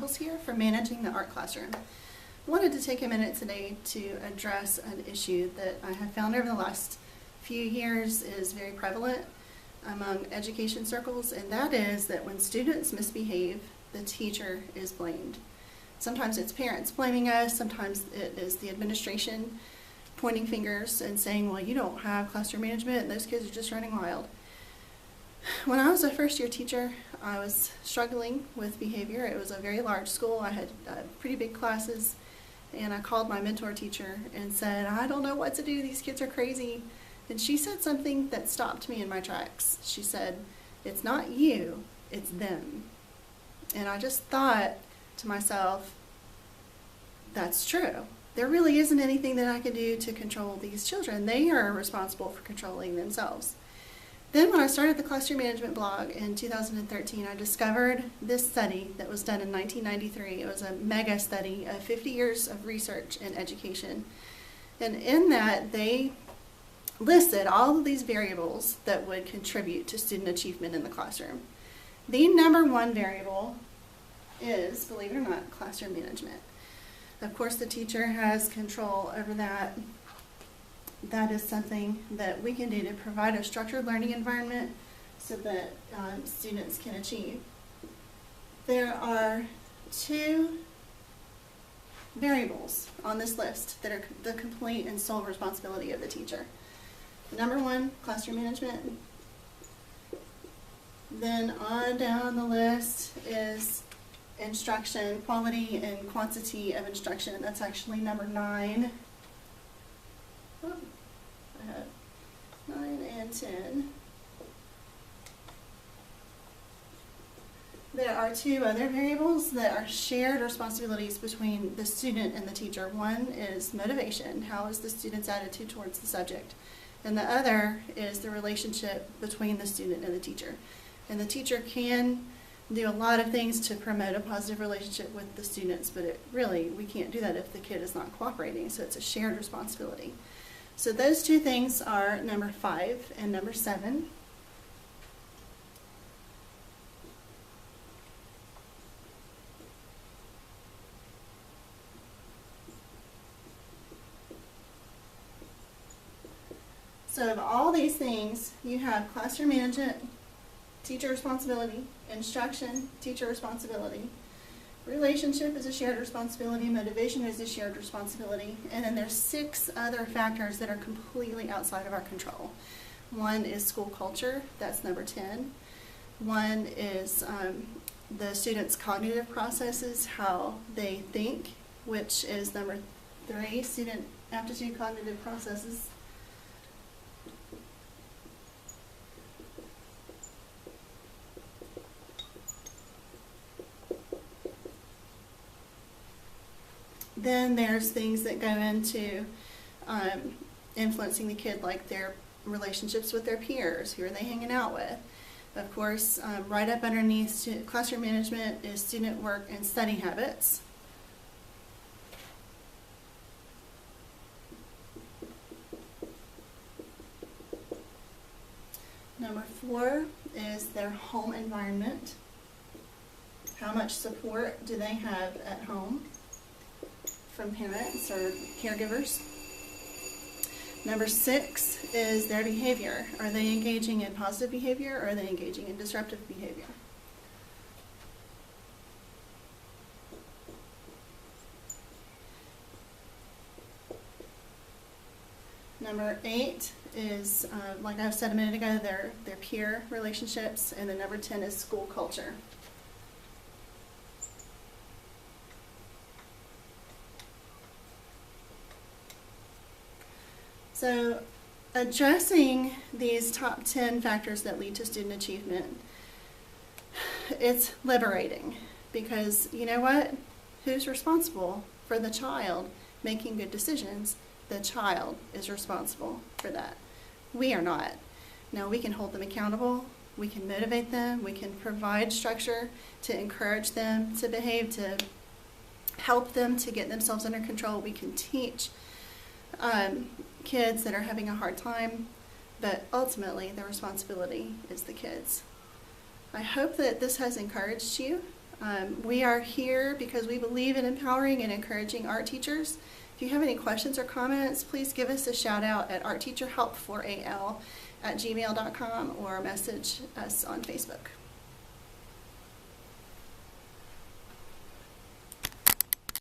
examples here for managing the art classroom. I wanted to take a minute today to address an issue that I have found over the last few years is very prevalent among education circles, and that is that when students misbehave, the teacher is blamed. Sometimes it's parents blaming us, sometimes it is the administration pointing fingers and saying, well, you don't have classroom management and those kids are just running wild. When I was a first-year teacher, I was struggling with behavior. It was a very large school. I had pretty big classes, and I called my mentor teacher and said, I don't know what to do. These kids are crazy. And she said something that stopped me in my tracks. She said, it's not you, it's them. And I just thought to myself, that's true. There really isn't anything that I can do to control these children. They are responsible for controlling themselves. Then when I started the classroom management blog in 2013, I discovered this study that was done in 1993. It was a mega study of 50 years of research in education. And in that, they listed all of these variables that would contribute to student achievement in the classroom. The number one variable is, believe it or not, classroom management. Of course, the teacher has control over that. That is something that we can do to provide a structured learning environment so that students can achieve. There are two variables on this list that are the complete and sole responsibility of the teacher. Number one, classroom management. Then on down the list is instruction, quality and quantity of instruction. That's actually number 9. Oh, I have 9 and 10. There are two other variables that are shared responsibilities between the student and the teacher. One is motivation. How is the student's attitude towards the subject? And the other is the relationship between the student and the teacher. And the teacher can do a lot of things to promote a positive relationship with the students, but we can't do that if the kid is not cooperating, so it's a shared responsibility. So those two things are number 5 and number 7. So of all these things, you have classroom management, teacher responsibility, instruction, teacher responsibility, relationship is a shared responsibility, motivation is a shared responsibility, and then there's 6 other factors that are completely outside of our control. One is school culture, that's number 10. One is the students' cognitive processes, how they think, which is number 3, student aptitude cognitive processes. Then there's things that go into influencing the kid, like their relationships with their peers. Who are they hanging out with? Of course, right up underneath classroom management is student work and study habits. Number 4 is their home environment. How much support do they have at home from parents or caregivers? Number 6 is their behavior. Are they engaging in positive behavior or are they engaging in disruptive behavior? Number 8 is, like I said a minute ago, their peer relationships, and then number 10 is school culture. So addressing these top 10 factors that lead to student achievement, it's liberating, because you know what? Who's responsible for the child making good decisions? The child is responsible for that. We are not. Now, we can hold them accountable, we can motivate them, we can provide structure to encourage them to behave, to help them to get themselves under control. We can teach kids that are having a hard time, but ultimately the responsibility is the kids. I hope that this has encouraged you. We are here because we believe in empowering and encouraging art teachers. If you have any questions or comments, please give us a shout out at artteacherhelp4al@gmail.com or message us on Facebook.